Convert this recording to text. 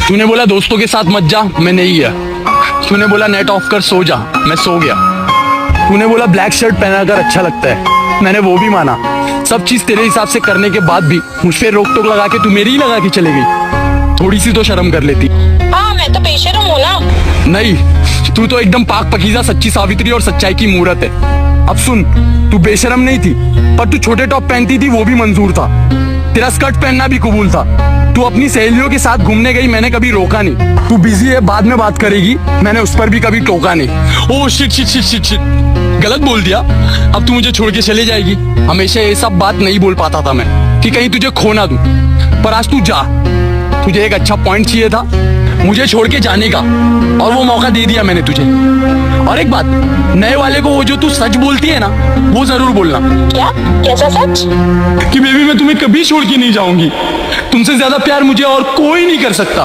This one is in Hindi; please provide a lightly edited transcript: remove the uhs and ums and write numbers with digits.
तूने बोला दोस्तों के साथ मत जा, मैं नहीं गया। तूने बोला नेट ऑफ कर सो जा, मैं सो गया। तूने बोला ब्लैक शर्ट पहना कर अच्छा लगता है, मैंने वो भी माना। सब चीज तेरे हिसाब से करने के बाद भी मुझ पे रोक टोक लगा के तू मेरी ही लगा के चले गई। थोड़ी सी तो शर्म कर लेती। हाँ मैं तो बेशर्म हूँ ना। नहीं, तू तो एकदम पाक पकीजा सच्ची सावित्री और सच्चाई की मूरत है। अब सुन, तू बेशरम नहीं थी, पर तू छोटे टॉप पहनती थी वो भी मंजूर था। तेरा स्कर्ट पहनना भी कबूल था। तू अपनी सहेलियों के साथ घूमने गई, मैंने कभी रोका नहीं। तू बिजी है, बाद में बात करेगी, मैंने उस पर भी कभी टोका नहीं। Oh shit shit shit shit shit, गलत बोल दिया। अब तू मुझे छोड़ के चले जाएगी। हमेशा ये सब बात नहीं बोल पाता था मैं कि कहीं तुझे खो ना दूं, पर आज तू जा। तुझे एक अच्छा पॉइंट चाहिए था मुझे छोड़ के जाने का, और वो मौका दे दिया मैंने तुझे। और एक बात, नए वाले को वो जो तू सच बोलती है ना, वो जरूर बोलना। क्या? कैसा सच? कि बेबी मैं तुम्हें कभी छोड़ के नहीं जाऊंगी। तुमसे ज्यादा प्यार मुझे और कोई नहीं कर सकता।